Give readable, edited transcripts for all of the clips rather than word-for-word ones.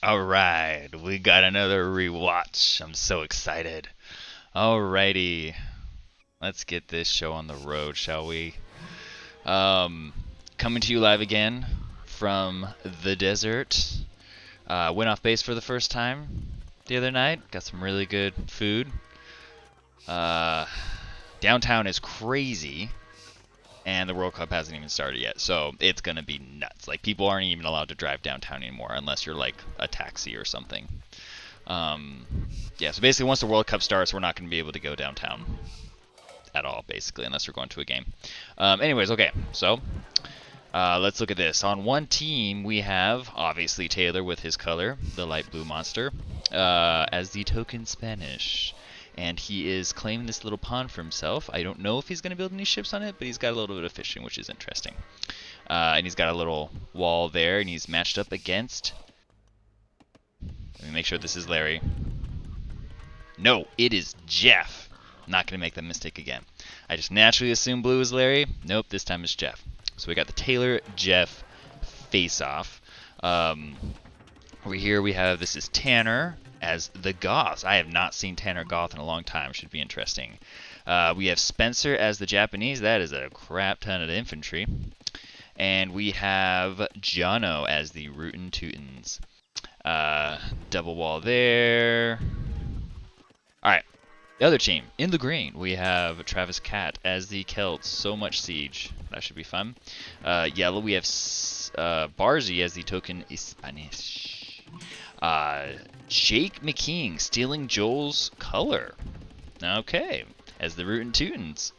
Alright, we got another rewatch. I'm so excited. Alrighty, let's get this show on the road, shall we? Um, Coming to you live again from the desert. Went off base for the first time the other night. Got some really good food. Uh, Downtown is crazy, and the World Cup hasn't even started yet, so it's gonna be nuts. Like, people aren't even allowed to drive downtown anymore unless you're like a taxi or something. Um, yeah, so basically, once the World Cup starts, we're not going to be able to go downtown at all, basically, unless we're going to a game. Anyways, okay, so let's look at this. On one team, we have, obviously, Taylor with his color, the light blue monster, as the token Spanish. And he is claiming this little pond for himself. I don't know if he's going to build any ships on it, but he's got a little bit of fishing, which is interesting. And he's got a little wall there, and he's matched up against... Let me make sure this is Larry. No, it is Jeff. I'm not going to make that mistake again. I just naturally assumed blue is Larry. Nope, this time it's Jeff. So we got the Taylor-Jeff face-off. Over here we have, this is Tanner as the Goth. I have not seen Tanner Goth in a long time. Should be interesting. We have Spencer as the Japanese. That is a crap ton of infantry. And we have Jono as the Rootin' Tootins. Double wall there. Alright, the other team, in the green, we have Travis Cat as the Celts. So much siege. That should be fun. Yellow, we have Barzee as the token Spanish. Jake McKean stealing Joel's color. Okay, as the Rootin' Tootins.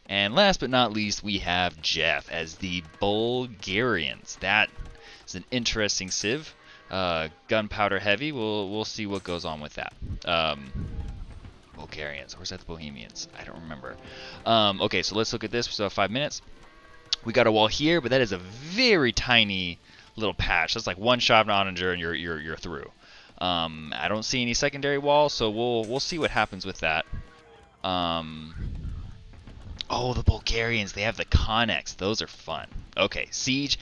And last but not least, we have Jeff as the Bulgarians. That is an interesting civ. Gunpowder heavy. We'll see what goes on with that. Bulgarians, or is that the Bohemians? I don't remember. Okay, so let's look at this. We still have 5 minutes. We got a wall here, but that is a very tiny little patch. That's like one shot of an onager and you're through. I don't see any secondary wall, so we'll see what happens with that. Oh, the Bulgarians, they have the Connex. Those are fun. Okay, Siege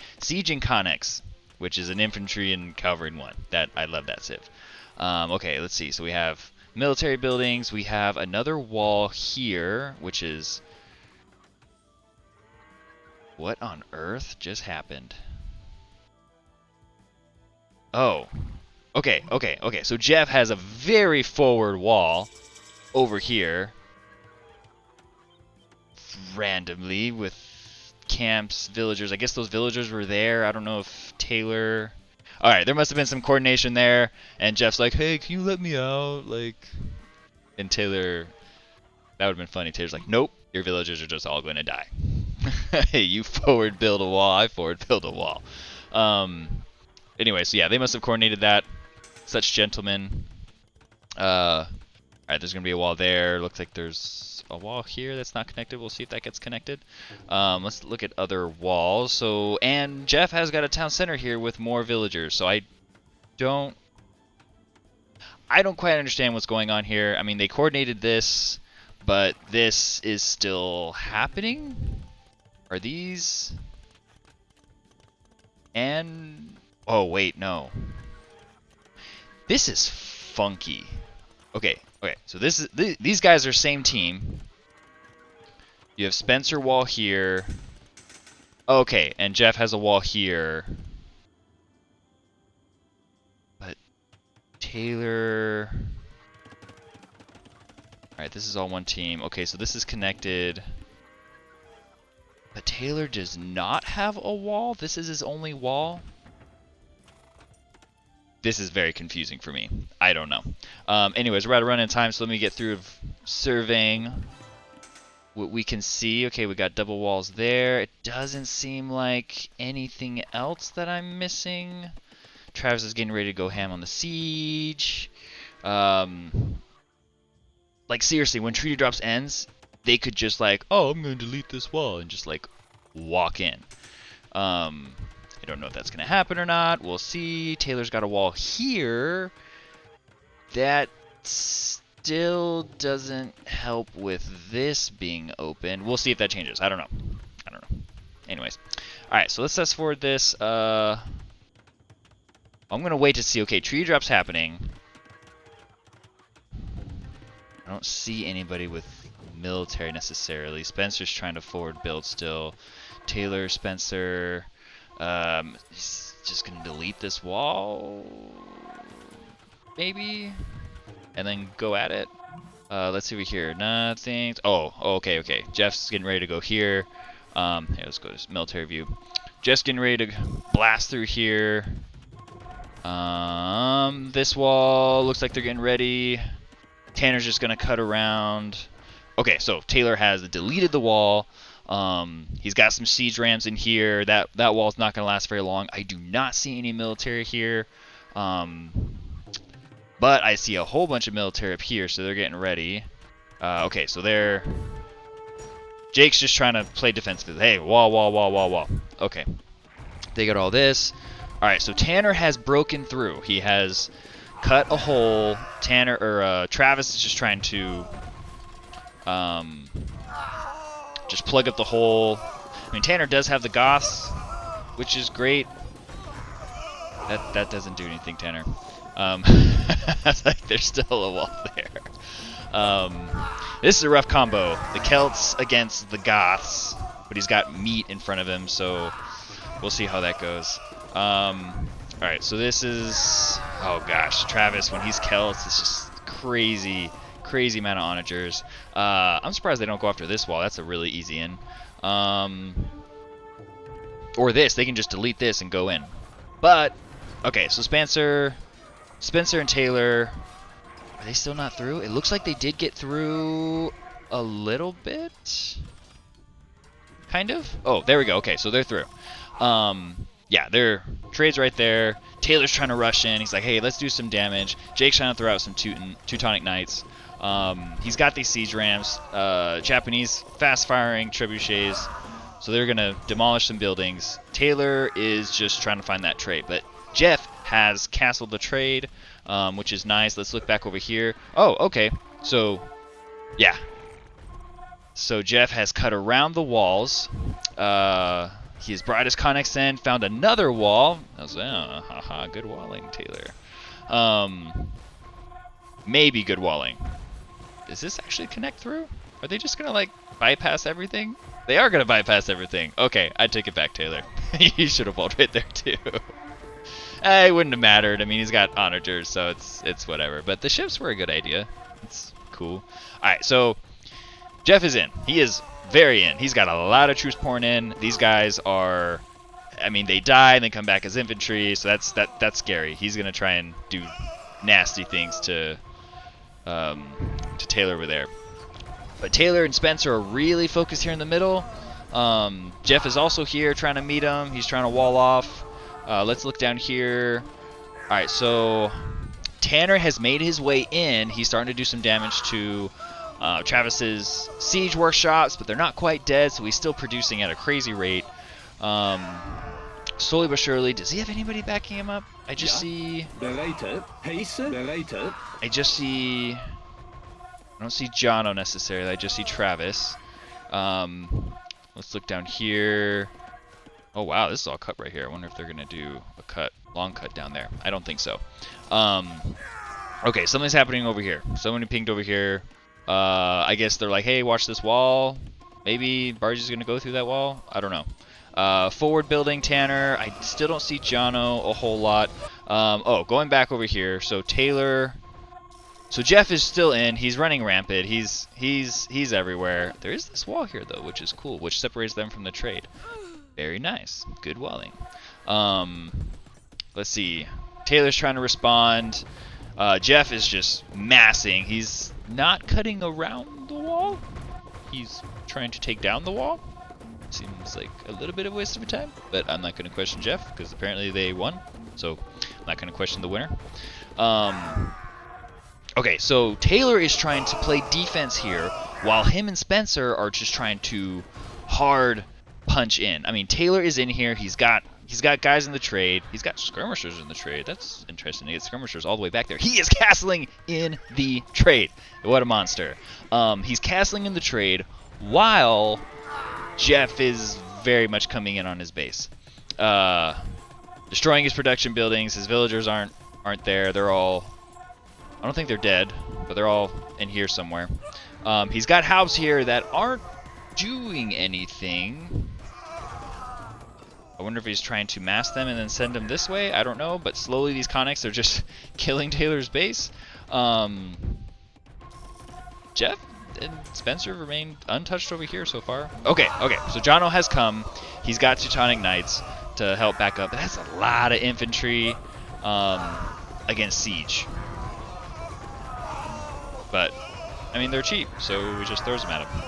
and Connex, which is an infantry and cavalry in one. That I love that civ. Okay, let's see. So we have military buildings. We have another wall here, which is... What on earth just happened? Oh. Okay. So Jeff has a very forward wall over here. Randomly with camps, villagers. I guess those villagers were there. I don't know if Taylor... Alright, there must have been some coordination there. And Jeff's like, hey, can you let me out? Like... And Taylor... That would have been funny. Taylor's like, nope, your villagers are just all going to die. Hey, you forward build a wall, I forward build a wall. Anyway, so yeah, they must have coordinated that. Such gentlemen. Alright, there's going to be a wall there. Looks like there's a wall here that's not connected. We'll see if that gets connected. Let's look at other walls. So, and Jeff has got a town center here with more villagers. So I don't quite understand what's going on here. I mean, they coordinated this, but this is still happening? Are these... And... Oh, wait, no. This is funky. Okay, so this is these guys are same team. You have Spencer wall here. Okay, and Jeff has a wall here. But Taylor... Alright, this is all one team. Okay, so this is connected. But Taylor does not have a wall? This is his only wall? This is very confusing for me. I don't know. Anyways, we're at a run in time, so let me get through surveying what we can see. Okay, we got double walls there. It doesn't seem like anything else that I'm missing. Travis is getting ready to go ham on the siege. Like, seriously, when Treaty Drops ends, they could just like, oh, I'm going to delete this wall and just like walk in. I don't know if that's going to happen or not. We'll see. Taylor's got a wall here. That still doesn't help with this being open. We'll see if that changes. I don't know. Anyways. Alright, so let's fast forward this. I'm gonna wait to see. Okay, tree drop's happening. I don't see anybody with military necessarily. Spencer's trying to forward build still. Taylor, Spencer. He's just gonna delete this wall, maybe, and then go at it. Let's see over here. Nothing. Oh, okay. Jeff's getting ready to go here. Here, let's go to military view. Jeff's getting ready to blast through here. This wall looks like they're getting ready. Tanner's just gonna cut around. Okay, so Taylor has deleted the wall. He's got some siege rams in here. That wall's not gonna last very long. I do not see any military here. But I see a whole bunch of military up here, so they're getting ready. Okay, so they're... Jake's just trying to play defensive. Hey, wall. Okay. They got all this. Alright, so Tanner has broken through. He has cut a hole. Travis is just trying to just plug up the hole. I mean, Tanner does have the Goths, which is great. That doesn't do anything, Tanner. It's like there's still a wall there. This is a rough combo. The Celts against the Goths, but he's got meat in front of him, so we'll see how that goes. Alright, so this is... Oh gosh, Travis, when he's Celts, it's just crazy amount of onagers. I'm surprised they don't go after this wall. That's a really easy in. Or this. They can just delete this and go in. But, okay, so Spencer and Taylor, are they still not through? It looks like they did get through a little bit. Kind of? Oh, there we go. Okay, so they're through. Yeah, their trade's right there. Taylor's trying to rush in. He's like, hey, let's do some damage. Jake's trying to throw out some Teutonic Knights. He's got these siege rams, Japanese fast-firing trebuchets, so they're going to demolish some buildings. Taylor is just trying to find that trade, but Jeff has castled the trade, which is nice. Let's look back over here. Oh, okay. So, yeah. So Jeff has cut around the walls. He has brought his connects in, found another wall. I was like, haha, good walling, Taylor. Maybe good walling. Does this actually connect through? Are they just gonna, like, bypass everything? They are gonna bypass everything. Okay, I take it back, Taylor. You should have walled right there, too. It wouldn't have mattered. I mean, he's got onagers, so it's whatever. But the ships were a good idea. It's cool. Alright, so Jeff is in. He is very in. He's got a lot of troops pouring in. These guys are... I mean, they die and they come back as infantry, so that's scary. He's gonna try and do nasty things to Taylor over there. But Taylor and Spencer are really focused here in the middle. Jeff is also here trying to meet him. He's trying to wall off. Let's look down here. Alright, so Tanner has made his way in. He's starting to do some damage to Travis's siege workshops, but they're not quite dead, so he's still producing at a crazy rate. Slowly but surely. Does he have anybody backing him up? I just see... I just see... I don't see Jono necessarily. I just see Travis. Let's look down here. Oh wow, this is all cut right here. I wonder if they're gonna do a long cut down there. I don't think so. Okay, something's happening over here. Someone pinged over here. I guess they're like, hey, watch this wall. Maybe Barzee's gonna go through that wall. I don't know. Forward building Tanner. I still don't see Jono a whole lot. Oh, going back over here. So Taylor. So Jeff is still in. He's running rampant. He's everywhere. There is this wall here though, which is cool, which separates them from the trade. Very nice. Good walling. Let's see. Taylor's trying to respond. Jeff is just massing. He's not cutting around the wall. He's trying to take down the wall. Seems like a little bit of a waste of time, but I'm not going to question Jeff because apparently they won. So I'm not going to question the winner. Okay, so Taylor is trying to play defense here while him and Spencer are just trying to hard punch in. I mean, Taylor is in here. He's got guys in the trade. He's got skirmishers in the trade. That's interesting to get skirmishers all the way back there. He is castling in the trade. What a monster. He's castling in the trade while Jeff is very much coming in on his base. destroying his production buildings. His villagers aren't there. They're all, I don't think they're dead, but they're all in here somewhere. He's got houses here that aren't doing anything. I wonder if he's trying to mass them and then send them this way. I don't know, but slowly these conics are just killing Taylor's base. Jeff and Spencer remain untouched over here so far. Okay, so Jono has come. He's got Teutonic Knights to help back up. But that's a lot of infantry against siege. But, I mean, they're cheap, so we just throws them at them.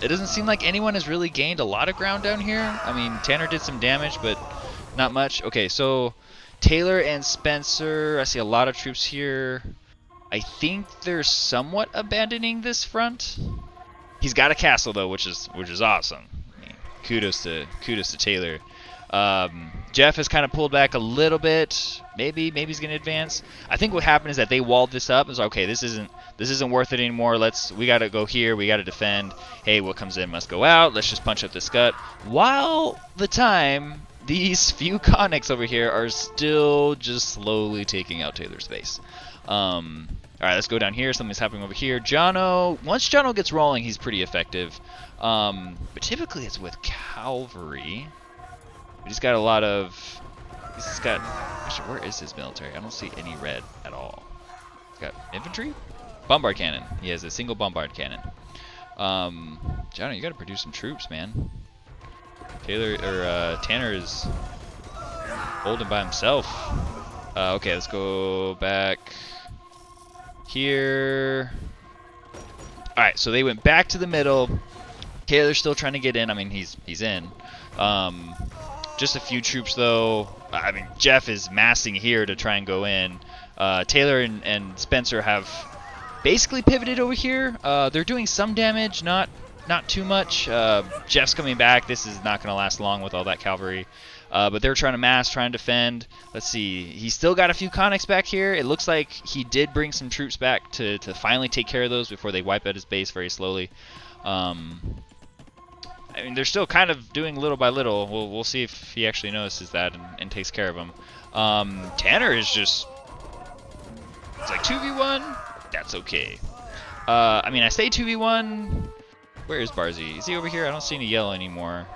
It doesn't seem like anyone has really gained a lot of ground down here. I mean, Tanner did some damage, but not much. Okay, so Taylor and Spencer, I see a lot of troops here. I think they're somewhat abandoning this front. He's got a castle though, which is awesome. I mean, kudos to Taylor. Jeff has kind of pulled back a little bit. Maybe he's gonna advance. I think what happened is that they walled this up. It's like, okay, this isn't worth it anymore. We gotta go here. We gotta defend. Hey, what comes in must go out. Let's just punch up this gut. While the time, these few conics over here are still just slowly taking out Taylor's base. Alright, let's go down here. Something's happening over here. Jono, once Jono gets rolling, he's pretty effective. But typically it's with cavalry. But he's got a lot of... Actually, where is his military? I don't see any red at all. He's got infantry? Bombard cannon. He has a single bombard cannon. Jono, you gotta produce some troops, man. Tanner is holding by himself. Okay, let's go back here. Alright, so they went back to the middle. Taylor's still trying to get in. I mean, he's in. Just a few troops, though. I mean, Jeff is massing here to try and go in. Taylor and Spencer have basically pivoted over here. They're doing some damage, not too much. Jeff's coming back. This is not going to last long with all that cavalry. But they're trying to mass, trying to defend. Let's see. He's still got a few conics back here. It looks like he did bring some troops back to finally take care of those before they wipe out his base very slowly. I mean, they're still kind of doing little by little. We'll see if he actually notices that and takes care of them. Tanner is just... It's like 2v1. That's okay. I mean, I say 2v1. Where is Barzee? Is he over here? I don't see any yellow anymore.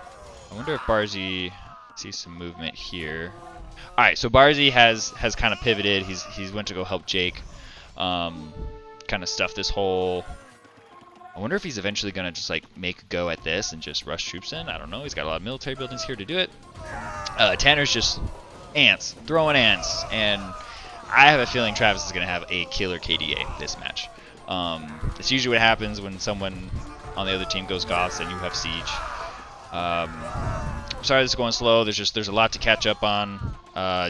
I wonder if Barzee... sees some movement here. Alright, so Barzee has kind of pivoted. He's went to go help Jake. Kind of stuff this hole. I wonder if he's eventually going to just like make a go at this and just rush troops in. I don't know. He's got a lot of military buildings here to do it. Tanner's just ants, throwing ants. And I have a feeling Travis is going to have a killer KDA this match. It's usually what happens when someone on the other team goes Goths and you have Siege. Sorry this is going slow. There's a lot to catch up on.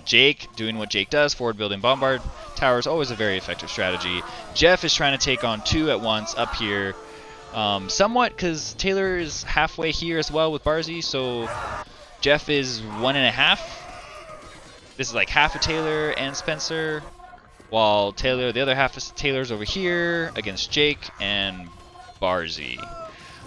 Jake doing what Jake does, forward building bombard towers, always a very effective strategy. Jeff is trying to take on two at once up here. Somewhat because Taylor is halfway here as well with Barzee, so Jeff is 1.5. This is like half of Taylor and Spencer, while the other half of Taylor's over here against Jake and Barzee.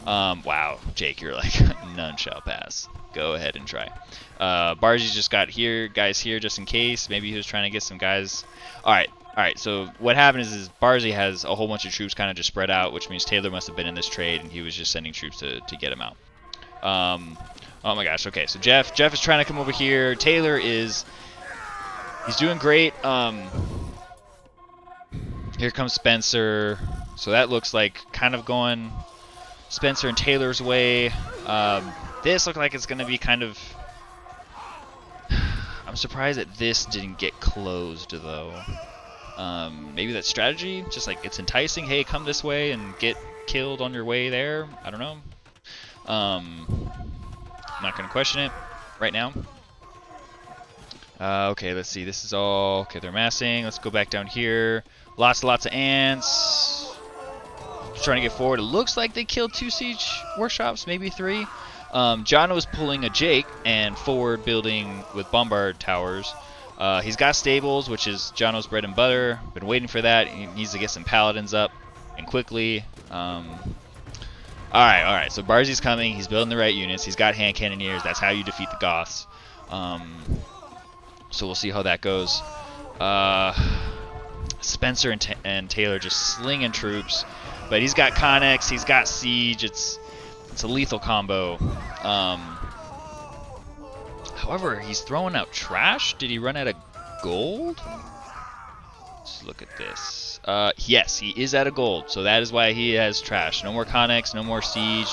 Wow, Jake, you're like, none shall pass. Go ahead and try. Barzee's just got guys here just in case. Maybe he was trying to get some guys. Alright, so what happened is Barzee has a whole bunch of troops kind of just spread out, which means Taylor must have been in this trade, and he was just sending troops to get him out. Oh my gosh, okay, so Jeff is trying to come over here. Taylor he's doing great. Here comes Spencer. So that looks like kind of going Spencer and Taylor's way. This looks like it's going to be kind of... I'm surprised that this didn't get closed, though. Maybe that's strategy? Just like it's enticing. Hey, come this way and get killed on your way there. I don't know. I'm not going to question it right now. Okay, let's see. This is all... Okay, they're massing. Let's go back down here. Lots of ants. Just trying to get forward. It looks like they killed 2 siege workshops, maybe 3. Jono is pulling a Jake and forward building with bombard towers. He's got stables, which is Jono's bread and butter. Been waiting for that. He needs to get some paladins up and quickly. Alright. So Barzee's coming. He's building the right units. He's got hand cannoneers. That's how you defeat the Goths. So we'll see how that goes. Spencer and Taylor just slinging troops, but he's got Connex, he's got Siege. It's a lethal combo. However, he's throwing out trash. Did he run out of gold? Let's look at this. Yes, he is out of gold, so that is why he has trash. No more Connex, no more Siege,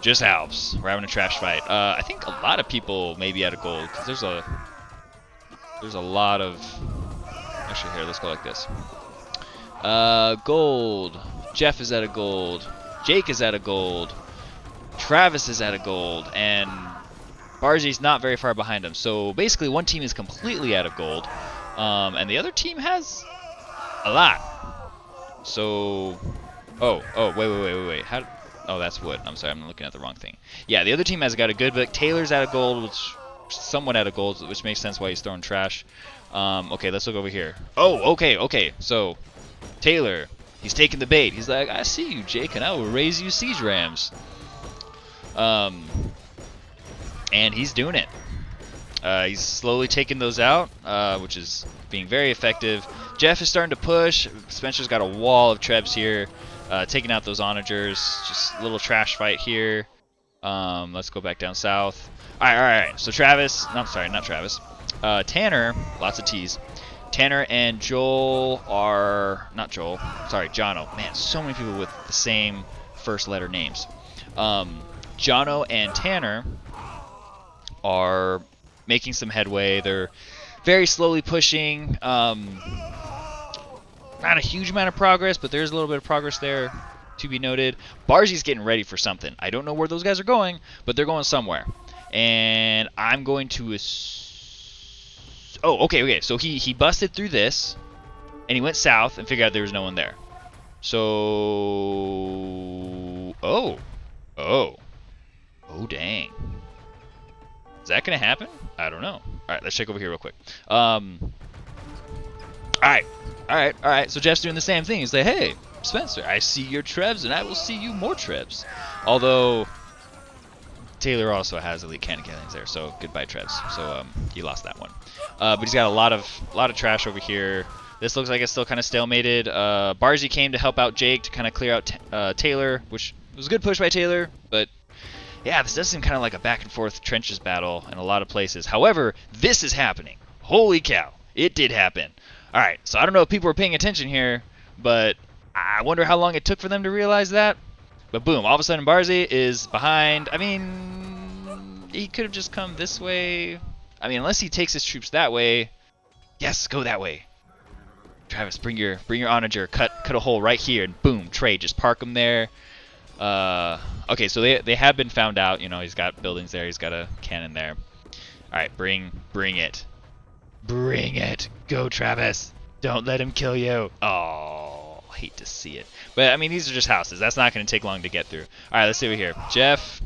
just Alps. We're having a trash fight. I think a lot of people may be out of gold, because there's a lot of... Actually, here, let's go like this. Gold. Jeff is out of gold. Jake is out of gold. Travis is out of gold. And Barzee's not very far behind him. So basically, one team is completely out of gold. And the other team has a lot. So... Oh, wait. How... Oh, that's wood. I'm sorry, I'm looking at the wrong thing. Yeah, the other team has got a good bit. Taylor's out of gold, which... somewhat out of gold, which makes sense why he's throwing trash. Okay, let's look over here. Oh, okay. So, Taylor, he's taking the bait. He's like, I see you, Jake, and I will raise you siege rams. And he's doing it. He's slowly taking those out, which is being very effective. Jeff is starting to push. Spencer's got a wall of trebs here, taking out those onagers. Just a little trash fight here. Let's go back down south. All right. So Travis, no, I'm sorry, not Travis. Tanner, lots of T's. Tanner and Joel are, not Joel, sorry, Jono. Man, so many people with the same first letter names. Jono and Tanner are making some headway. They're very slowly pushing. Not a huge amount of progress, but there's a little bit of progress there to be noted. Barzee's getting ready for something. I don't know where those guys are going, but they're going somewhere. And I'm going to... Oh, okay. So he busted through this, and he went south and figured out there was no one there. So... Oh, dang. Is that going to happen? I don't know. All right, let's check over here real quick. All right. So Jeff's doing the same thing. He's like, hey, Spencer, I see your trebs, and I will see you more trebs. Although Taylor also has elite cannon cannons there, so goodbye trebs. So he lost that one. But he's got a lot of trash over here. This looks like it's still kind of stalemated. Barzee came to help out Jake to kind of clear out Taylor, which was a good push by Taylor, but yeah, this does seem kind of like a back and forth trenches battle in a lot of places. However, this is happening. Holy cow, it did happen. All right, so I don't know if people were paying attention here, but I wonder how long it took for them to realize that. But boom, all of a sudden Barzee is behind. I mean, he could have just come this way. I mean, unless he takes his troops that way. Yes, go that way. Travis, bring your onager. Cut a hole right here, and boom, trade. Just park him there. Okay, so they have been found out. You know, he's got buildings there. He's got a cannon there. All right, bring it. Bring it. Go, Travis. Don't let him kill you. Oh, hate to see it. But, I mean, these are just houses. That's not going to take long to get through. All right, let's see over here. Jeff.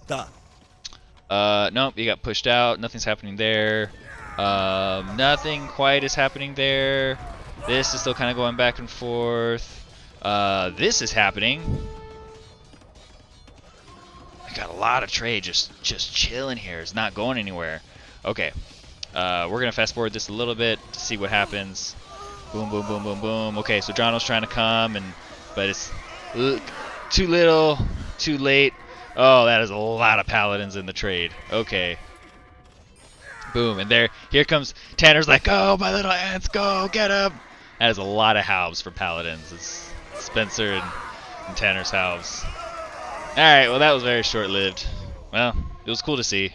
Done. Nope, he got pushed out. Nothing's happening there. Nothing quite is happening there. This is still kind of going back and forth. This is happening. I got a lot of trade just chilling here. It's not going anywhere. Okay. We're going to fast forward this a little bit to see what happens. Boom, boom, boom, boom, boom. Okay, so Jono's trying to come, but it's too little, too late. Oh, that is a lot of paladins in the trade. Okay. Boom, and here comes Tanner's like, go, my little ants, go, get him. That is a lot of halves for paladins. It's Spencer and Tanner's halves. Alright, well, that was very short-lived. Well, it was cool to see.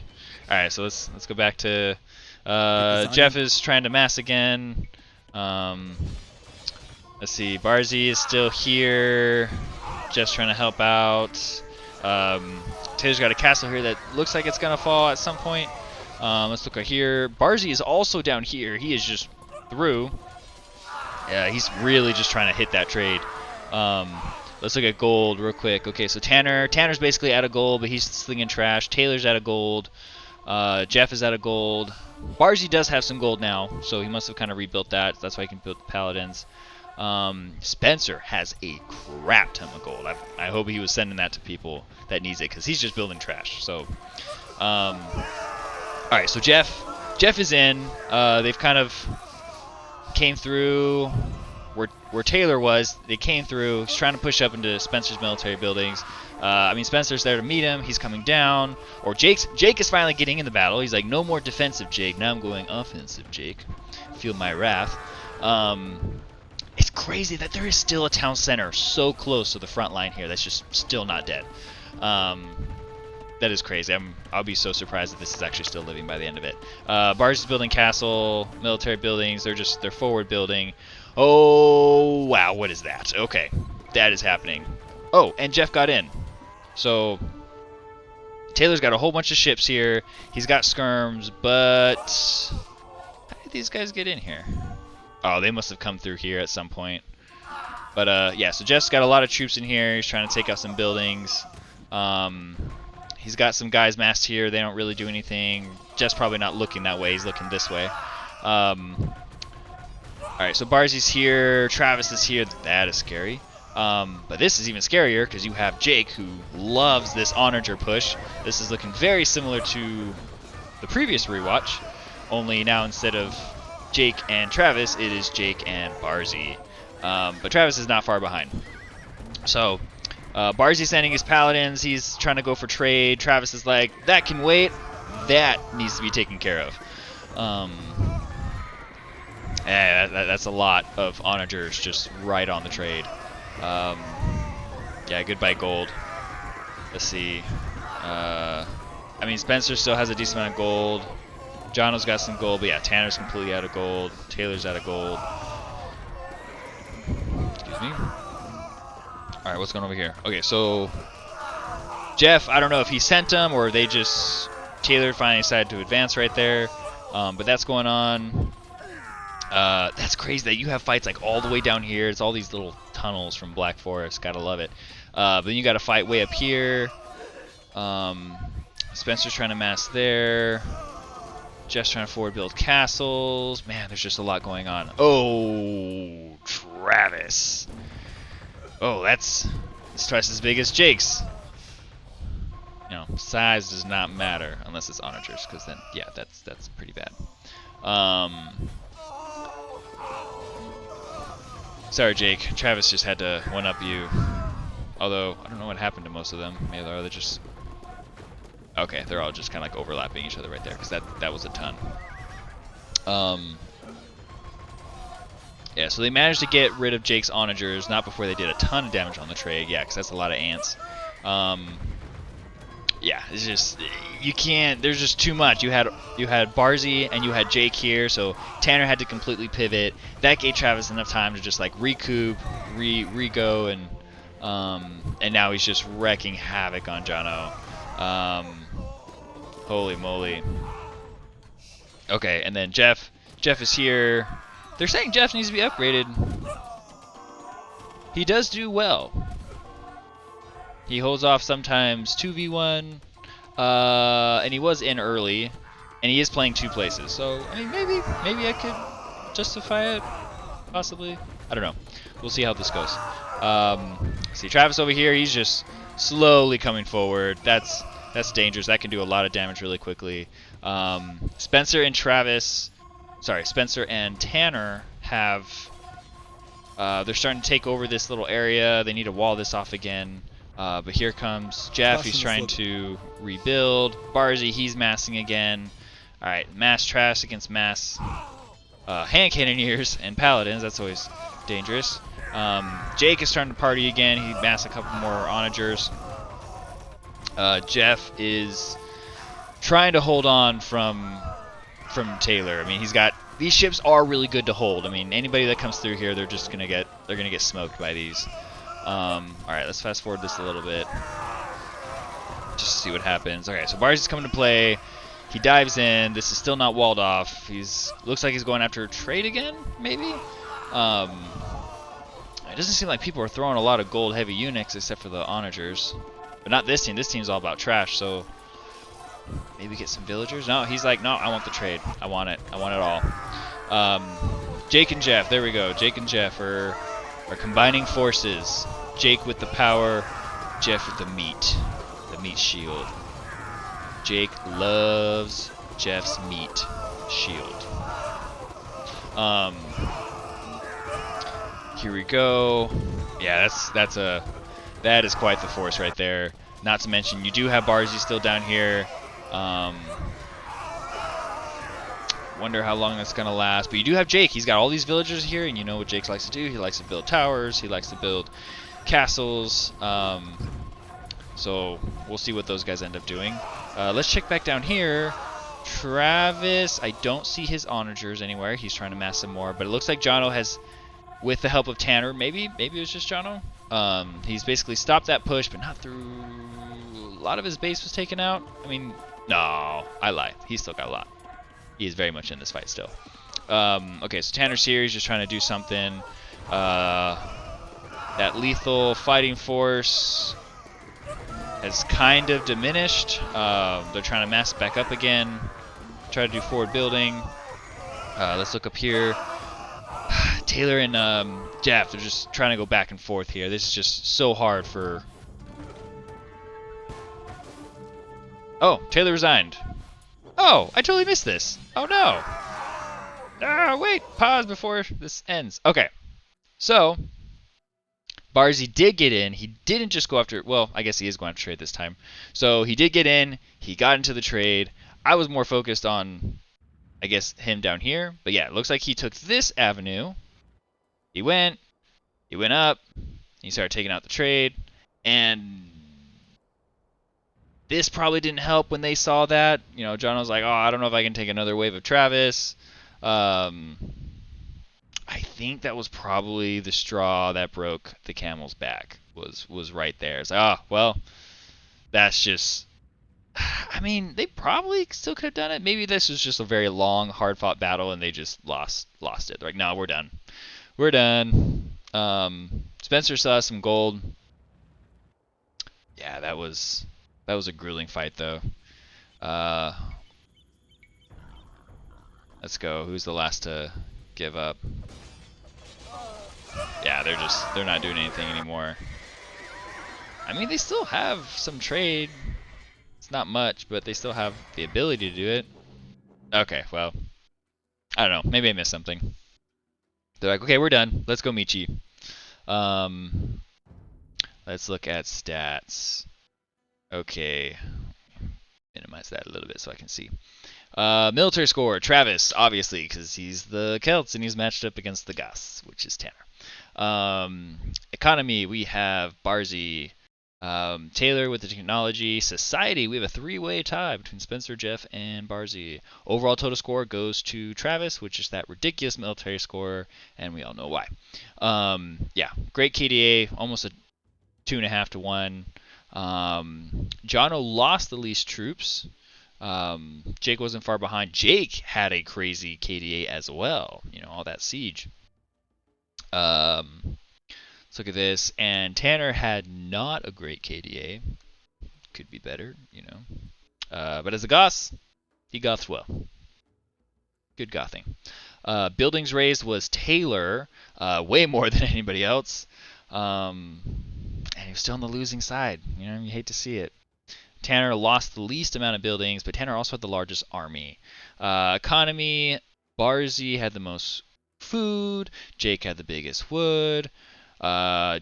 Alright, so let's go back to... Jeff is trying to mass again. Let's see, Barzee is still here. Jeff's trying to help out. Taylor's got a castle here that looks like it's going to fall at some point. Let's look right here. Barzee is also down here. He is just through. Yeah, he's really just trying to hit that trade. Let's look at gold real quick. Okay, so Tanner's basically out of gold, but he's slinging trash. Taylor's out of gold. Jeff is out of gold. Barzee does have some gold now, so he must have kind of rebuilt that. That's why he can build the paladins. Spencer has a crap ton of gold. I hope he was sending that to people that needs it, because he's just building trash. So, All right, so Jeff is in. They've kind of came through where Taylor was. They came through. He's trying to push up into Spencer's military buildings. I mean, Spencer's there to meet him. He's coming down. Or Jake is finally getting in the battle. He's like, no more defensive, Jake. Now I'm going offensive, Jake. Feel my wrath. It's crazy that there is still a town center so close to the front line here that's just still not dead. That is crazy. I'll be so surprised that this is actually still living by the end of it. Barzee is building castle, military buildings. They're forward building. Oh wow, what is that? Okay, that is happening. Oh, and Jeff got in. So Taylor's got a whole bunch of ships here. He's got skirms, but how did these guys get in here? Oh, they must have come through here at some point. But yeah, so Jeff's got a lot of troops in here. He's trying to take out some buildings. He's got some guys massed here. They don't really do anything. Jeff's probably not looking that way. He's looking this way. Alright, so Barzee's here. Travis is here. That is scary. But this is even scarier because you have Jake, who loves this onager push. This is looking very similar to the previous rewatch, only now instead of Jake and Travis, it is Jake and Barzee. But Travis is not far behind. So Barzee's sending his paladins. He's trying to go for trade. Travis is like, that can wait. That needs to be taken care of. Yeah, that's a lot of onagers just right on the trade. Yeah, goodbye gold. Let's see. I mean, Spencer still has a decent amount of gold. Jono's got some gold, but yeah, Tanner's completely out of gold. Taylor's out of gold. Excuse me. Alright, what's going on over here? Okay, so Jeff, I don't know if he sent them or they just... Taylor finally decided to advance right there. But that's going on. That's crazy that you have fights like all the way down here. It's all these little tunnels from Black Forest. Gotta love it. Then you got to fight way up here. Spencer's trying to mass there. Jeff's trying to forward build castles. Man, there's just a lot going on. Oh, Travis. Oh, that's twice as big as Jake's. You know, size does not matter unless it's onagers, because then, yeah, that's pretty bad. Sorry, Jake. Travis just had to one-up you. Although, I don't know what happened to most of them. Maybe they're just... Okay, they're all just kind of like overlapping each other right there, because that was a ton. Yeah, so they managed to get rid of Jake's onagers, not before they did a ton of damage on the trade. Yeah, because that's a lot of ants. Yeah, it's just, you can't, there's just too much. You had Barzee and you had Jake here, so Tanner had to completely pivot. That gave Travis enough time to just like recoup, re-go, and now he's just wrecking havoc on Jono. Holy moly. Okay, and then Jeff is here. They're saying Jeff needs to be upgraded. He does do well. He holds off sometimes 2v1, and he was in early, and he is playing two places. So I mean, maybe I could justify it, possibly. I don't know. We'll see how this goes. See Travis over here. He's just slowly coming forward. That's dangerous. That can do a lot of damage really quickly. Spencer and Tanner have. They're starting to take over this little area. They need to wall this off again. But here comes Jeff. He's trying to rebuild. Barzee, he's massing again. Alright, mass trash against mass hand cannoneers and paladins. That's always dangerous. Jake is starting to party again. He massed a couple more onagers. Jeff is trying to hold on from Taylor. I mean, he's got... These ships are really good to hold. I mean, anybody that comes through here, they're gonna get smoked by these. Alright, let's fast forward this a little bit. Just to see what happens. Okay, so Barzee's coming to play. He dives in. This is still not walled off. Looks like he's going after a trade again, maybe? It doesn't seem like people are throwing a lot of gold heavy eunuchs except for the onagers. But not this team. This team's all about trash, so maybe get some villagers? No, he's like, no, I want the trade. I want it. I want it all. Jake and Jeff. There we go. Jake and Jeff are combining forces. Jake with the power, Jeff with the meat shield. Jake loves Jeff's meat shield. Here we go. Yeah, that is quite the force right there. Not to mention, you do have Barzee still down here. Wonder how long that's gonna last. But you do have Jake. He's got all these villagers here, and you know what Jake likes to do. He likes to build towers. He likes to build castles. So we'll see what those guys end up doing. Let's check back down here. Travis, I don't see his onagers anywhere. He's trying to mass some more, but it looks like Jono has, with the help of Tanner, maybe it was just Jono. He's basically stopped that push, but not through. A lot of his base was taken out. I mean, no, I lied. He's still got a lot. He is very much in this fight still. Okay, so Tanner's here. He's just trying to do something. That lethal fighting force has kind of diminished. They're trying to mass back up again. Try to do forward building. Let's look up here. Taylor and Jeff, they're just trying to go back and forth here. This is just so hard for... Oh, Taylor resigned. Oh, I totally missed this. Oh no. Wait, pause before this ends. Okay, so Barzee did get in. He didn't just go after, well, I guess he is going after trade this time. So he did get in. He got into the trade. I was more focused on, I guess, him down here. But yeah, it looks like he took this avenue. He went up. He started taking out the trade. And this probably didn't help when they saw that. You know, John was like, oh, I don't know if I can take another wave of Travis. I think that was probably the straw that broke the camel's back. Was right there. It's like, oh, well, that's just... I mean, they probably still could have done it. Maybe this was just a very long, hard-fought battle, and they just lost it. They're like, no, we're done. We're done. Spencer saw some gold. Yeah, that was a grueling fight, though. Let's go. Who's the last to give up? Yeah, they're not doing anything anymore. I mean, they still have some trade. It's not much, but they still have the ability to do it. Okay, well, I don't know. Maybe I missed something. They're like, okay, we're done. Let's go, Michi. Let's look at stats. Okay. Minimize that a little bit so I can see. Military score, Travis, obviously, because he's the Celts and he's matched up against the Goths, which is Tanner. Economy, we have Barzee. Taylor with the technology. Society, we have a three-way tie between Spencer, Jeff, and Barzee. Overall total score goes to Travis, which is that ridiculous military score, and we all know why. Yeah, great KDA, almost a 2.5 to 1. Jono lost the least troops. Jake wasn't far behind. Jake had a crazy KDA as well. You know, all that siege. Let's look at this. And Tanner had not a great KDA. Could be better, you know. But as a Goth, he Goths well. Good Gothing. Buildings raised was Taylor, way more than anybody else. And he was still on the losing side. You know, you hate to see it. Tanner lost the least amount of buildings, but Tanner also had the largest army. Economy, Barzee had the most food. Jake had the biggest wood.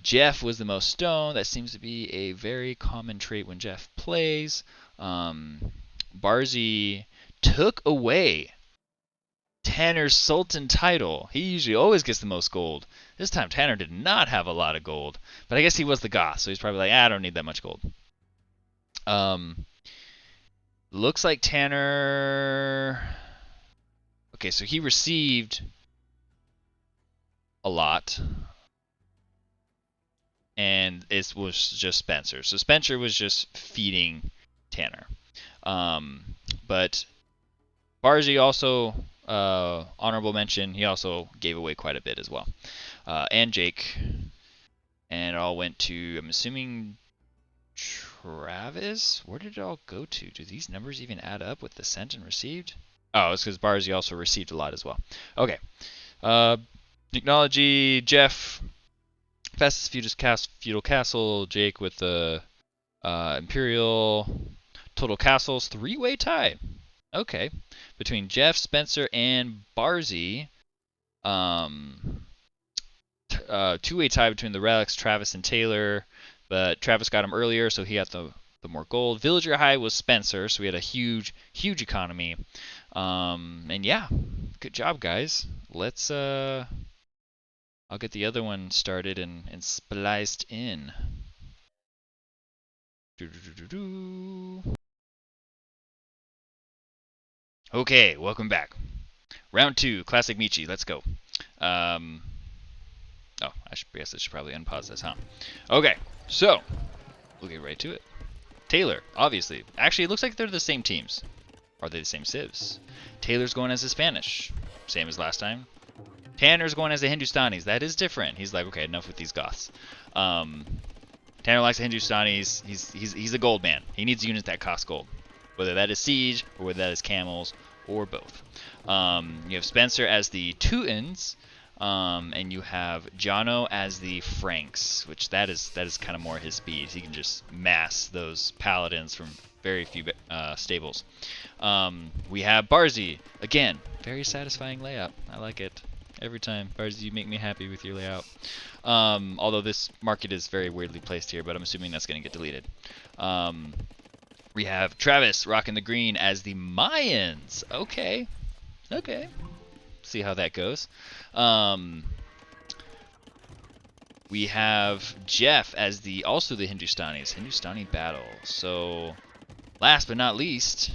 Jeff was the most stone. That seems to be a very common trait when Jeff plays. Barzee took away Tanner's Sultan title. He usually always gets the most gold. This time Tanner did not have a lot of gold. But I guess he was the Goth, so he's probably like, I don't need that much gold. Looks like Tanner... Okay, so he received a lot. And it was just Spencer. So Spencer was just feeding Tanner. But Barzee also, honorable mention, he also gave away quite a bit as well. And Jake. And it all went to, I'm assuming, Travis? Where did it all go to? Do these numbers even add up with the sent and received? Oh, it's because Barzee also received a lot as well. Okay. Technology, Jeff, fastest feudal castle, Jake with the Imperial, total castles, three-way tie. Okay. Between Jeff, Spencer, and Barzee, um, two-way tie between the Relics, Travis, and Taylor. But Travis got him earlier, so he got the more gold. Villager high was Spencer, so we had a huge economy. And yeah, good job, guys. Let's I'll get the other one started and spliced in. Okay, welcome back. Round 2, Classic Michi. Let's go. Um, oh, guess I should probably unpause this, huh? Okay, so we'll get right to it. Taylor, obviously. Actually, it looks like they're the same teams. Are they the same civs? Taylor's going as the Spanish, same as last time. Tanner's going as the Hindustanis. That is different. He's like, okay, enough with these Goths. Tanner likes the Hindustanis. He's a gold man. He needs units that cost gold, whether that is siege or whether that is camels or both. You have Spencer as the Teutons, and you have Jono as the Franks, which that is kind of more his speed. He can just mass those paladins from very few stables. We have Barzee again, very satisfying layout. I like it every time. Barzee, you make me happy with your layout. Although this market is very weirdly placed here, but I'm assuming that's going to get deleted. We have Travis rocking the green as the Mayans. Okay. See how that goes. We have Jeff as also the Hindustanis. Hindustani battle. So, last but not least,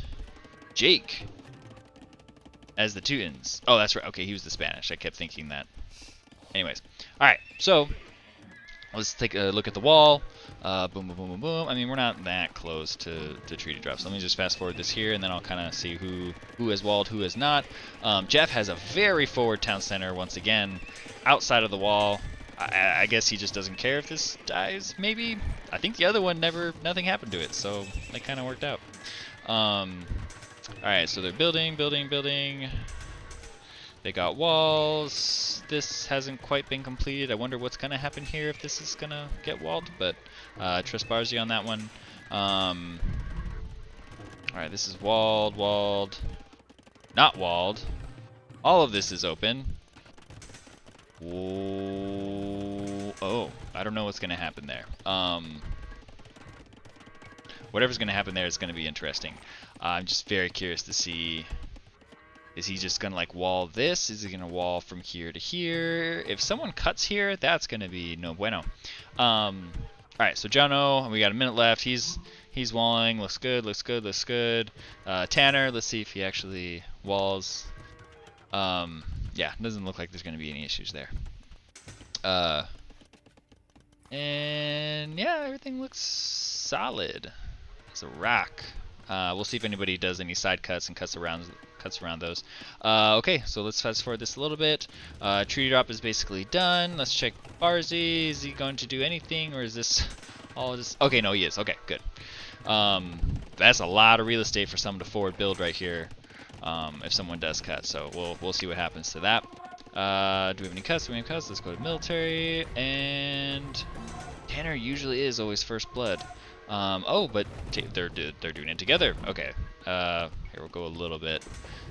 Jake as the Teutons. Oh, that's right. Okay, he was the Spanish. I kept thinking that. Anyways. Alright, so let's take a look at the wall. Boom, boom, boom, boom, boom. I mean, we're not that close to treaty drops. Let me just fast forward this here, and then I'll kind of see who has walled, who has not. Jeff has a very forward town center, once again, outside of the wall. I guess he just doesn't care if this dies, maybe? I think the other one nothing happened to it, so that kind of worked out. Alright, so they're building. They got walls. This hasn't quite been completed. I wonder what's going to happen here if this is going to get walled, but trust Barzee on that one. Alright, this is walled. Not walled. All of this is open. Oh, I don't know what's going to happen there. Whatever's going to happen there is going to be interesting. I'm just very curious to see... Is he just going to like wall this? Is he going to wall from here to here? If someone cuts here, that's going to be no bueno. Alright, so Jono, we got a minute left. He's walling. Looks good. Tanner, let's see if he actually walls. Yeah, doesn't look like there's going to be any issues there. And yeah, everything looks solid. It's a rock. We'll see if anybody does any side cuts and cuts around those. Okay, so let's fast forward this a little bit. Treaty drop is basically done. Let's check Barzee. Is he going to do anything, or is this all just... Okay, no, he is. Okay, good. That's a lot of real estate for someone to forward build right here. If someone does cut, so we'll see what happens to that. Do we have any cuts? Let's go to military. And Tanner usually is always first blood. Oh, but they're doing it together. Okay. Here we'll go a little bit.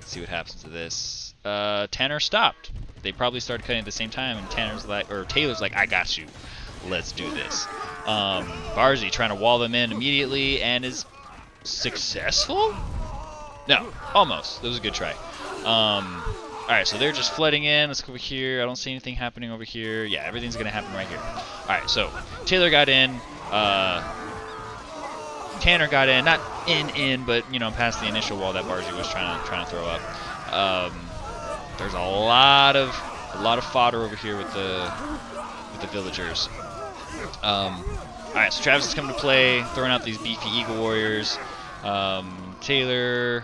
See what happens to this. Tanner stopped. They probably started cutting at the same time, and Taylor's like, I got you. Let's do this. Barzee trying to wall them in immediately and is successful? No, almost. That was a good try. Alright, so they're just flooding in. Let's go over here. I don't see anything happening over here. Yeah, everything's gonna happen right here. Alright, so Taylor got in. Tanner got in, not in, but you know, past the initial wall that Barzee was trying to throw up. There's a lot of fodder over here with the villagers. Alright, so Travis is coming to play, throwing out these beefy Eagle Warriors. Taylor,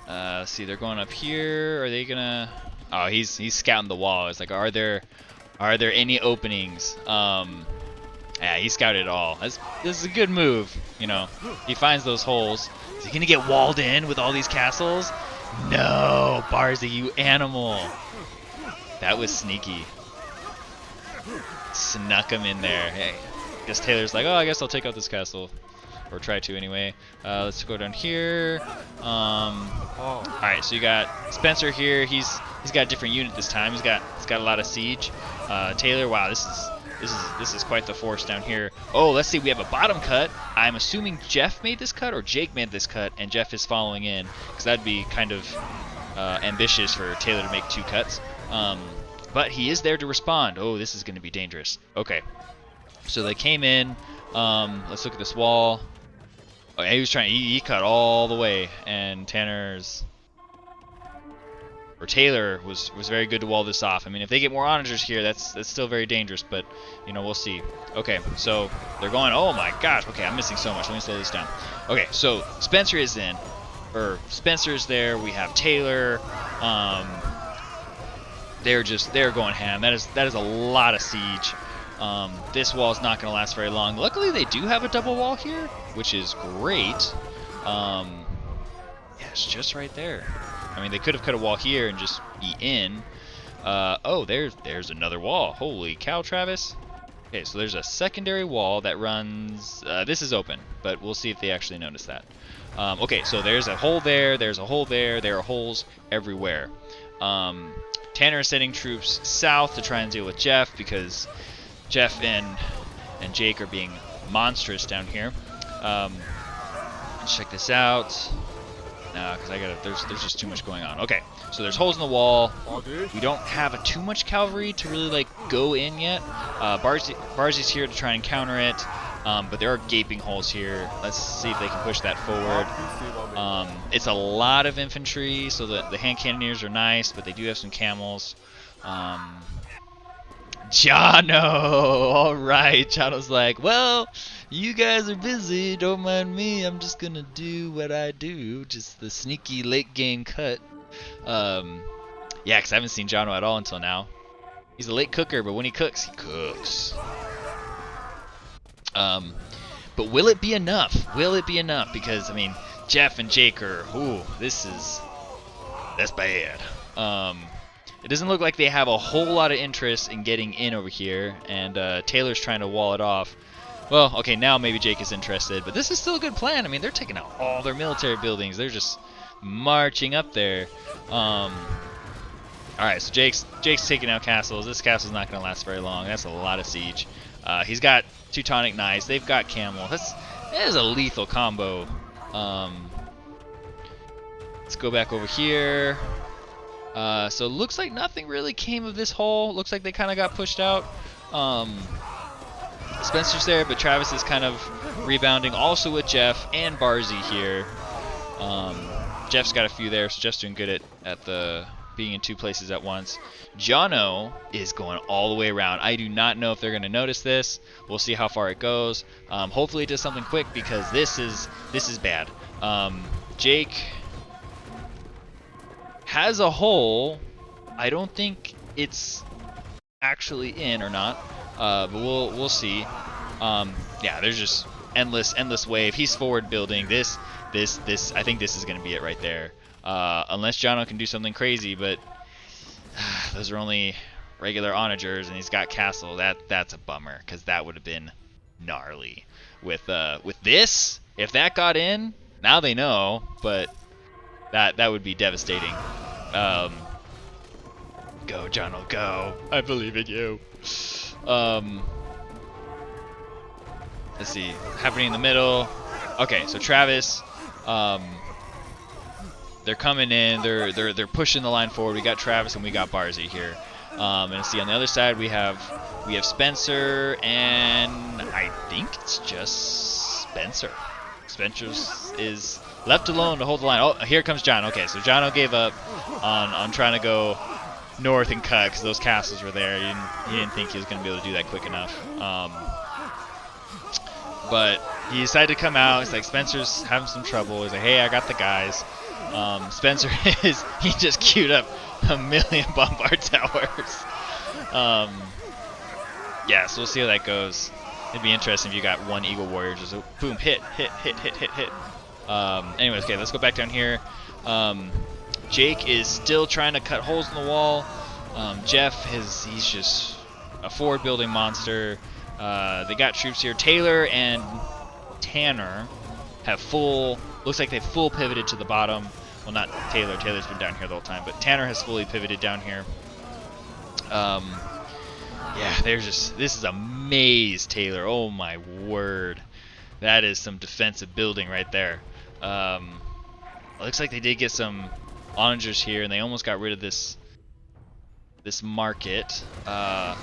let's see, they're going up here. Are they gonna? Oh, he's scouting the wall. It's like, are there any openings? Yeah, he scouted it all. This is a good move, you know. He finds those holes. Is he gonna get walled in with all these castles? No, Barzee, you animal. That was sneaky. Snuck him in there. Hey, guess Taylor's like, oh, I guess I'll take out this castle. or try to anyway. Let's go down here. All right, so you got Spencer here. He's got a different unit this time. He's got a lot of siege. Taylor, wow, this is quite the force down here. Oh, let's see, we have a bottom cut. I'm assuming Jeff made this cut or Jake made this cut, and Jeff is following in, because that'd be kind of ambitious for Taylor to make 2 cuts. But he is there to respond. Oh, this is going to be dangerous. Okay, so they came in. Let's look at this wall. Oh, he was trying. He cut all the way, and Taylor was very good to wall this off. I mean, if they get more onagers here, that's still very dangerous. But you know, we'll see. Okay, so they're going. Oh my gosh. Okay, I'm missing so much. Let me slow this down. Okay, so Spencer is in, or Spencer's there. We have Taylor. They're going ham. That is a lot of siege. This wall is not going to last very long. Luckily, they do have a double wall here, which is great. Yeah, it's just right there. I mean, they could have cut a wall here and just be in. Oh, there's another wall. Holy cow, Travis. Okay, so there's a secondary wall that runs. This is open, but we'll see if they actually notice that. Okay, so there's a hole there. There's a hole there. There are holes everywhere. Tanner is sending troops south to try and deal with Jeff, because Jeff and Jake are being monstrous down here. Let's check this out. No, because there's just too much going on. Okay, so there's holes in the wall. We don't have too much cavalry to really like go in yet. Barzee's here to try and counter it, but there are gaping holes here. Let's see if they can push that forward. It's a lot of infantry, so the hand cannoneers are nice, but they do have some camels. Jono! Alright, Jono's like, well, you guys are busy, don't mind me, I'm just gonna do what I do, just the sneaky late game cut. Yeah, because I haven't seen Jono at all until now. He's a late cooker, but when he cooks, he cooks. But will it be enough? Will it be enough? Because, I mean, Jeff and Jake are, ooh, that's bad. It doesn't look like they have a whole lot of interest in getting in over here, and Taylor's trying to wall it off. Well, okay, now maybe Jake is interested, but this is still a good plan. I mean, they're taking out all their military buildings. They're just marching up there. All right, so Jake's taking out castles. This castle's not going to last very long. That's a lot of siege. He's got Teutonic Knights. They've got camel. That is a lethal combo. Let's go back over here. So it looks like nothing really came of this hole. Looks like they kind of got pushed out. Spencer's there, but Travis is kind of rebounding. Also with Jeff and Barzee here. Jeff's got a few there, so Jeff's doing good at the being in 2 places at once. Jono is going all the way around. I do not know if they're going to notice this. We'll see how far it goes. Hopefully it does something quick, because this is bad. Jake has a hole. I don't think it's actually in or not, but we'll see. Yeah, there's just endless wave. He's forward building. This. I think this is gonna be it right there. Unless Jono can do something crazy, but those are only regular onagers, and he's got castle. That's a bummer, because that would have been gnarly. With this, if that got in, now they know, but that would be devastating. Go, Jono, go. I believe in you. Let's see. Happening in the middle. Okay, so Travis, they're coming in. They're pushing the line forward. We got Travis and we got Barzee here. And see on the other side we have Spencer, and I think it's just Spencer. Spencer is left alone to hold the line. Oh, here comes John. Okay, so Jono gave up on trying to go north and cut, because those castles were there. He didn't think he was going to be able to do that quick enough. But he decided to come out. He's like, Spencer's having some trouble. He's like, hey, I got the guys. Spencer he just queued up a million bombard towers. Yeah, so we'll see how that goes. It'd be interesting if you got one Eagle Warrior, just boom, hit. Anyways, okay, let's go back down here. Jake is still trying to cut holes in the wall. Jeff, he's just a forward building monster. They got troops here. Taylor and Tanner have full, looks like they've full pivoted to the bottom. Well, not Taylor. Taylor's been down here the whole time, but Tanner has fully pivoted down here. Yeah, this is a maze, Taylor. Oh my word. That is some defensive building right there. It looks like they did get some onagers here, and they almost got rid of this market. Yeah,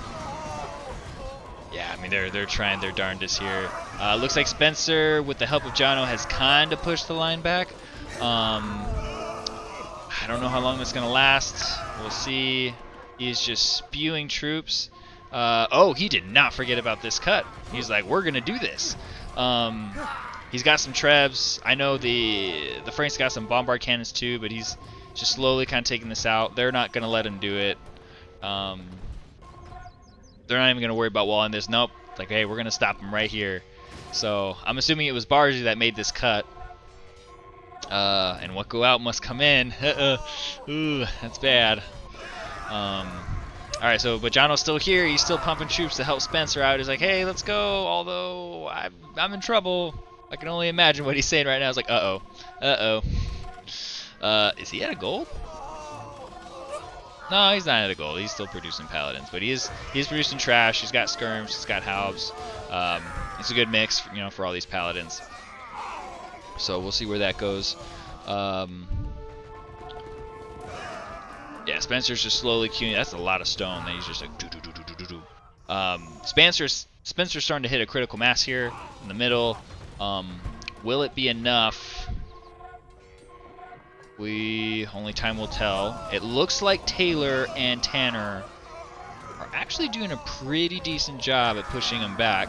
I mean they're trying their darndest here. Looks like Spencer, with the help of Jono, has kind of pushed the line back. I don't know how long that's gonna last. We'll see. He's just spewing troops. Oh, he did not forget about this cut. He's like, we're gonna do this. He's got some trebs. I know the Frank's got some bombard cannons too, but he's just slowly kind of taking this out. They're not gonna let him do it. They're not even gonna worry about walling this. Nope. It's like, hey, we're gonna stop him right here. So I'm assuming it was Barzee that made this cut. And what go out must come in. Ooh, that's bad. Alright, so but Jono's still here. He's still pumping troops to help Spencer out. He's like, hey, let's go. Although I'm in trouble. I can only imagine what he's saying right now. It's like, uh-oh. Uh-oh. Is he at a gold? No, he's not at a gold. He's still producing paladins, but he's producing trash. He's got skirms. He's got halves. It's a good mix, for all these paladins. So we'll see where that goes. Yeah, Spencer's just slowly queuing. That's a lot of stone. Then he's just like do do do do do do do. Spencer's starting to hit a critical mass here in the middle. Will it be enough? Only time will tell. It looks like Taylor and Tanner are actually doing a pretty decent job at pushing him back.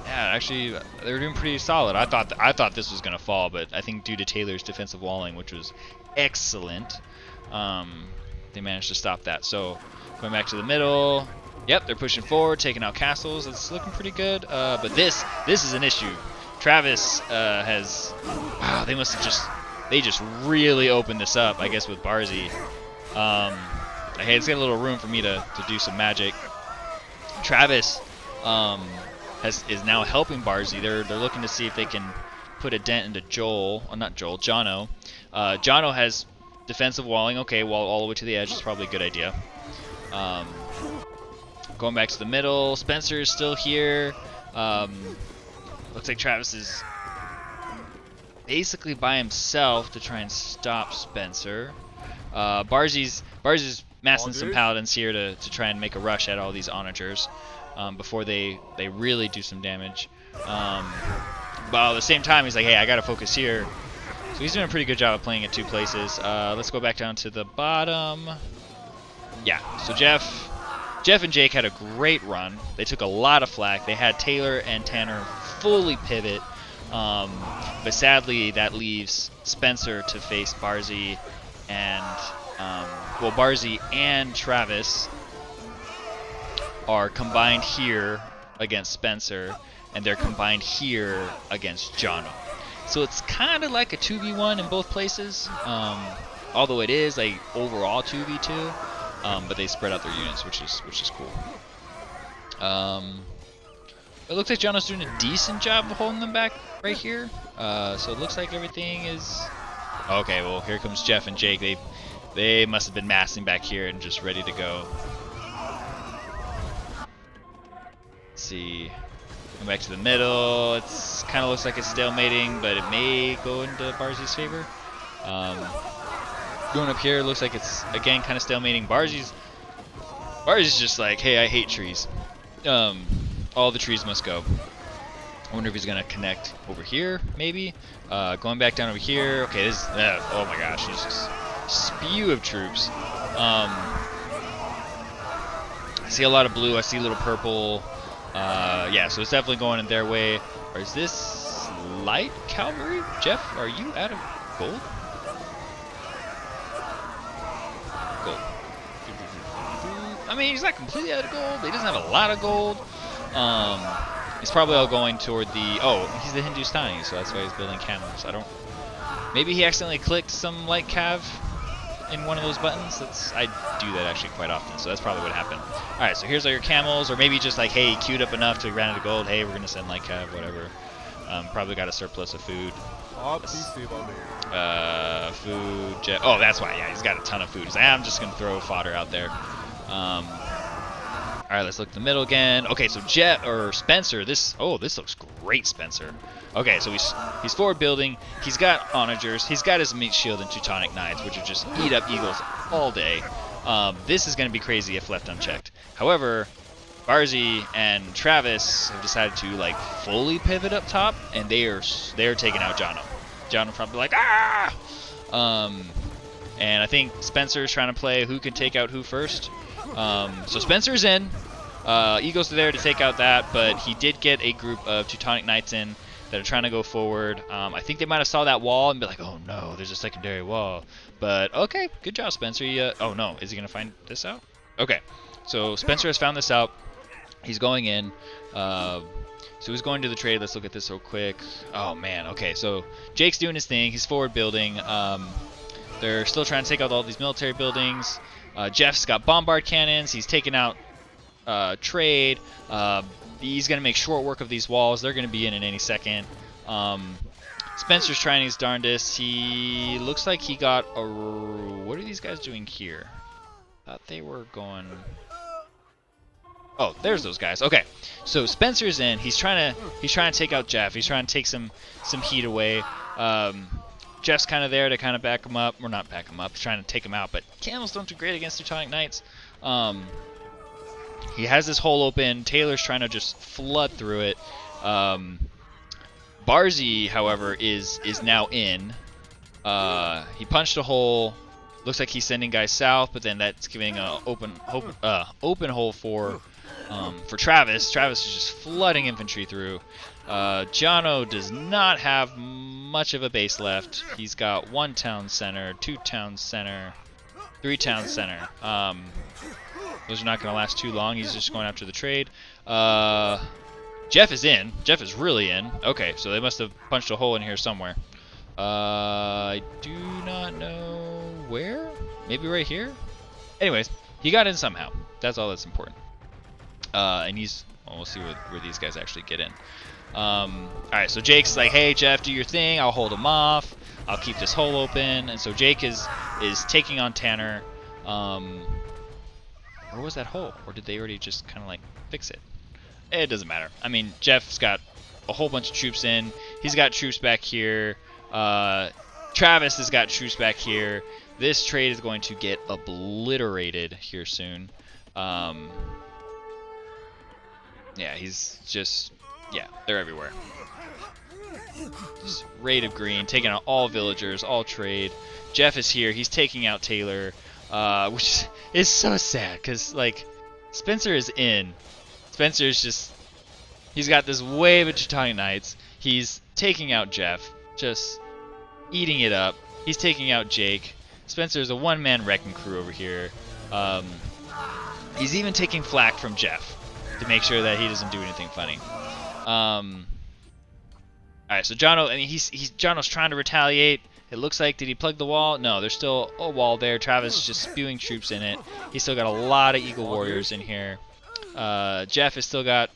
Yeah, actually, they were doing pretty solid. I thought this was gonna fall, but I think due to Taylor's defensive walling, which was excellent, they managed to stop that. So going back to the middle. Yep, they're pushing forward, taking out castles. It's looking pretty good. But this is an issue. Travis has. Wow, they just really opened this up. I guess with Barzee. Hey, it's got a little room for me to do some magic. Travis is now helping Barzee. They're looking to see if they can put a dent into Jono. Jono has defensive walling. Okay, wall all the way to the edge is probably a good idea. Going back to the middle. Spencer is still here. Looks like Travis is basically by himself to try and stop Spencer. Barzee's massing some paladins here to try and make a rush at all these onagers before they really do some damage. But at the same time, he's like, hey, I gotta focus here. So he's doing a pretty good job of playing at two places. Let's go back down to the bottom. Yeah, so Jeff and Jake had a great run. They took a lot of flack. They had Taylor and Tanner fully pivot. But sadly, that leaves Spencer to face Barzee and, Barzee and Travis are combined here against Spencer, and they're combined here against Jono. So it's kind of like a 2v1 in both places, although it is a overall 2v2. But they spread out their units, which is cool. It looks like Jono's doing a decent job of holding them back right here. So it looks like everything is okay. Well, here comes Jeff and Jake. They must have been massing back here and just ready to go. Let's see. Come back to the middle. It's kind of looks like it's stalemating, but it may go into Barzee's favor. Going up here, looks like it's again kind of stalemating. Barzee's just like, hey, I hate trees. All the trees must go. I wonder if he's gonna connect over here, maybe. Going back down over here. Okay, this. Oh my gosh, he's just spew of troops. I see a lot of blue. I see a little purple. Yeah, so it's definitely going in their way. Or is this light cavalry? Jeff, are you out of gold? Gold. I mean, he's not completely out of gold. He doesn't have a lot of gold. He's probably all going toward the. Oh, he's the Hindustani, so that's why he's building camels. Maybe he accidentally clicked some light cav. in one of those buttons. I do that actually quite often, so that's probably what happened. All right, so here's all your camels, or maybe just like, hey, queued up enough to grant it a gold. Hey, we're gonna send like whatever. Probably got a surplus of food. Food. Oh, that's why. Yeah, he's got a ton of food. He's like, I'm just gonna throw fodder out there. All right, let's look at the middle again. Okay, so Spencer. This looks great, Spencer. Okay, so he's forward building. He's got onagers. He's got his meat shield and Teutonic Knights, which will just eat up eagles all day. This is going to be crazy if left unchecked. However, Barzee and Travis have decided to like fully pivot up top, and they're taking out Jono. Jono probably like and I think Spencer's trying to play who can take out who first. So Spencer's in. Eagles are there to take out that, but he did get a group of Teutonic Knights in that are trying to go forward. I think they might have saw that wall and be like, oh no, there's a secondary wall. But okay, good job, Spencer. Oh no, is he going to find this out? Okay, so Spencer has found this out. He's going in. So he's going to the trade. Let's look at this real quick. Oh man, okay, so Jake's doing his thing. He's forward building. They're still trying to take out all these military buildings. Jeff's got bombard cannons. He's taking out trade. He's going to make short work of these walls. They're going to be in any second. Spencer's trying his darndest. He looks like he got a... What are these guys doing here? Thought they were going... Oh, there's those guys. Okay, so Spencer's in. He's trying to take out Jeff. He's trying to take some heat away. Jeff's kind of there to kind of back him up. Or not back him up. He's trying to take him out. But camels don't do great against Teutonic Knights. He has this hole open. Taylor's trying to just flood through it. Barzee, however, is now in. He punched a hole. Looks like he's sending guys south, but then that's giving an open hole for Travis. Travis is just flooding infantry through. Jono does not have much of a base left. He's got 1 town center, 2 town center, 3 town center. Those are not going to last too long. He's just going after the trade. Jeff is in. Jeff is really in. Okay, so they must have punched a hole in here somewhere. I do not know where. Maybe right here? Anyways, he got in somehow. That's all that's important. And he's... Well, we'll see where these guys actually get in. Alright, so Jake's like, hey, Jeff, do your thing. I'll hold him off. I'll keep this hole open. And so Jake is taking on Tanner. Where was that hole? Or did they already just kind of like fix it? It doesn't matter. I mean, Jeff's got a whole bunch of troops in. He's got troops back here. Travis has got troops back here. This trade is going to get obliterated here soon. Yeah, he's just... Yeah, they're everywhere. Just raid of green, taking out all villagers, all trade. Jeff is here. He's taking out Taylor. Which is so sad, because, like, Spencer is in. Spencer's just... He's got this wave of Teutonic Knights. He's taking out Jeff. Just eating it up. He's taking out Jake. Spencer's a one-man wrecking crew over here. He's even taking flack from Jeff to make sure that he doesn't do anything funny. Alright, so Jono, I mean, Jono's trying to retaliate. It looks like, did he plug the wall? No, there's still a wall there. Travis is just spewing troops in it. He's still got a lot of Eagle Warriors in here. Jeff has still got,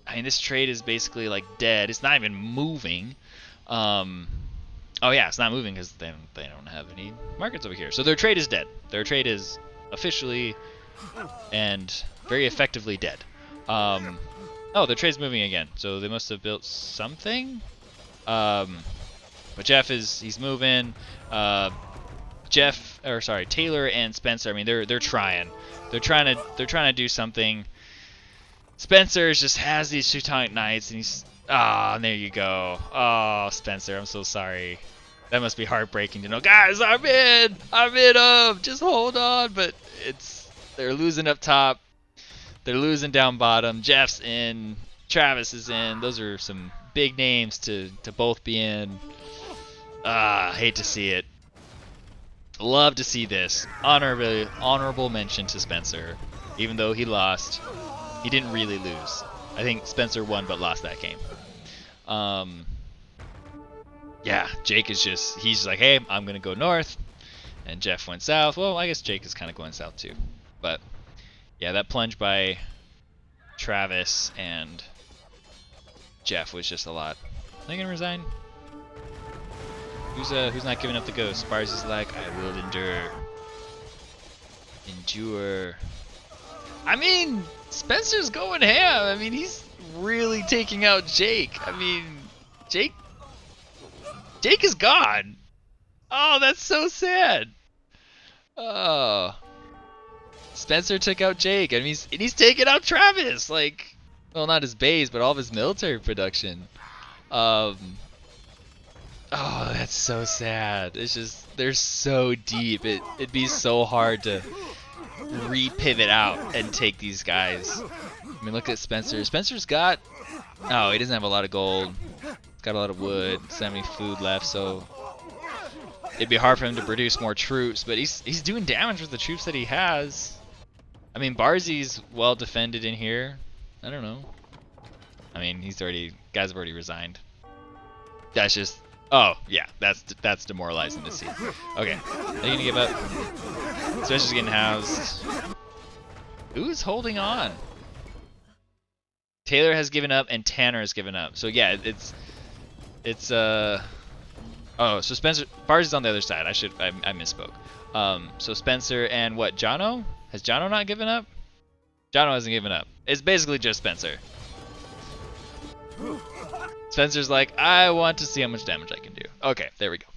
I mean, this trade is basically like dead. It's not even moving. Oh yeah, it's not moving because they don't have any markets over here. So their trade is dead. Their trade is officially and very effectively dead. Oh, their trade's moving again. So they must have built something. But Jeff he's moving. Taylor and Spencer. I mean, they're trying. They're trying to do something. Spencer just has these Teutonic Knights, and he's and there you go. Oh, Spencer, I'm so sorry. That must be heartbreaking to know. Guys, I'm in them. Just hold on. But they're losing up top. They're losing down bottom. Jeff's in. Travis is in. Those are some big names to both be in. Hate to see it. Love to see this. Honorable mention to Spencer. Even though he lost, he didn't really lose. I think Spencer won but lost that game. Yeah, Jake is he's like, hey, I'm going to go north. And Jeff went south. Well, I guess Jake is kind of going south too. But yeah, that plunge by Travis and Jeff was just a lot. Are they gonna resign? Who's not giving up the ghost? Barzee's like, I will endure. Endure. I mean, Spencer's going ham. I mean, he's really taking out Jake. I mean, Jake is gone. Oh, that's so sad. Oh. Spencer took out Jake. I mean, he's taking out Travis. Like, well, not his base, but all of his military production. Um. Oh, that's so sad. It's just, they're so deep. It'd be so hard to re-pivot out and take these guys. I mean, look at Spencer. Spencer's got, oh, he doesn't have a lot of gold. He's got a lot of wood. Doesn't have any food left, so it'd be hard for him to produce more troops. But he's doing damage with the troops that he has. I mean, Barzee's well defended in here. I don't know. I mean, guys have already resigned. That's just, oh yeah, that's demoralizing to see. Okay, are you gonna give up? Spencer's getting housed. Who's holding on? Taylor has given up and Tanner has given up. So yeah, it's oh, so Spencer, Barzee's on the other side. I misspoke. So Spencer and what? Jono? Has Jono not given up? Jono hasn't given up. It's basically just Spencer. Spencer's like, I want to see how much damage I can do. Okay, there we go.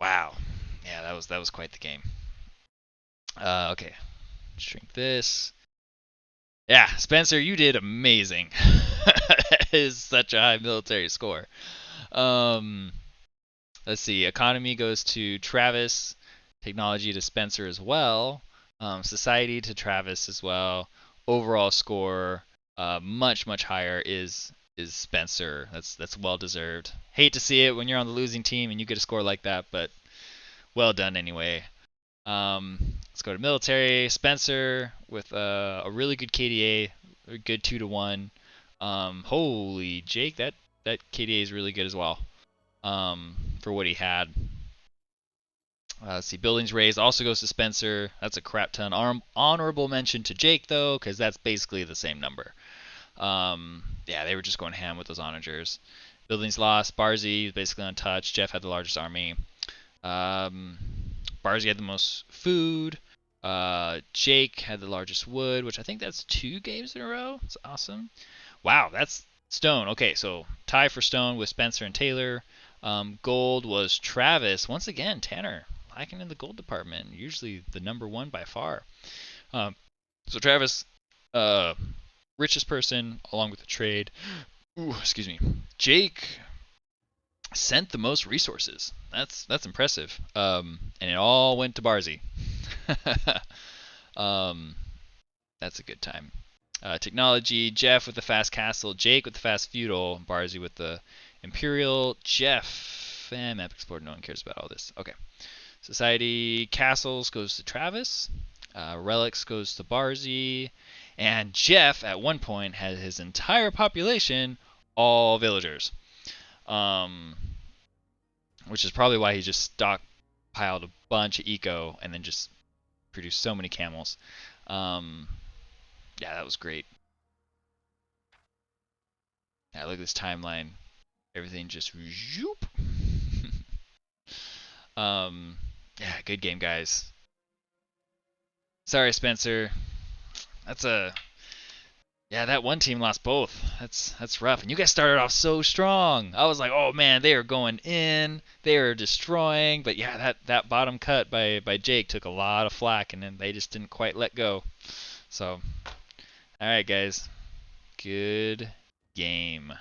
Wow. Yeah, that was quite the game. Okay. Shrink this. Yeah, Spencer, you did amazing. That is such a high military score. Let's see. Economy goes to Travis. Technology to Spencer as well. Society to Travis as well. Overall score, much higher is Spencer. That's well deserved. Hate to see it when you're on the losing team and you get a score like that, but well done anyway. Let's go to military. Spencer with a really good KDA, a good 2-to-1. Holy Jake, that KDA is really good as well. For what he had. Let's see, buildings raised also goes to Spencer. That's a crap ton. Honorable mention to Jake though, because that's basically the same number. Yeah, they were just going ham with those onagers. Buildings lost. Barzee was basically untouched. Jeff had the largest army. Barzee had the most food. Jake had the largest wood, which I think that's 2 games in a row. It's awesome. Wow, that's stone. Okay, so tie for stone with Spencer and Taylor. Gold was Travis. Once again, Tanner lacking in the gold department. Usually the #1 by far. So Travis, richest person along with the trade. Ooh, excuse me. Jake sent the most resources. That's impressive. And it all went to Barzee. That's a good time. Technology, Jeff with the fast castle, Jake with the fast feudal, Barzee with the imperial, Jeff, and map explorer, no one cares about all this. Okay. Society, castles goes to Travis, relics goes to Barzee, and Jeff at one point had his entire population all villagers. Which is probably why he just stockpiled a bunch of eco and then just produced so many camels. Yeah, that was great. Yeah, look at this timeline. Everything just zoop. Yeah, good game, guys. Sorry, Spencer. Yeah, that one team lost both. That's rough. And you guys started off so strong. I was like, oh man, they are going in. They are destroying. But yeah, that bottom cut by Jake took a lot of flack, and then they just didn't quite let go. So, all right, guys. Good game.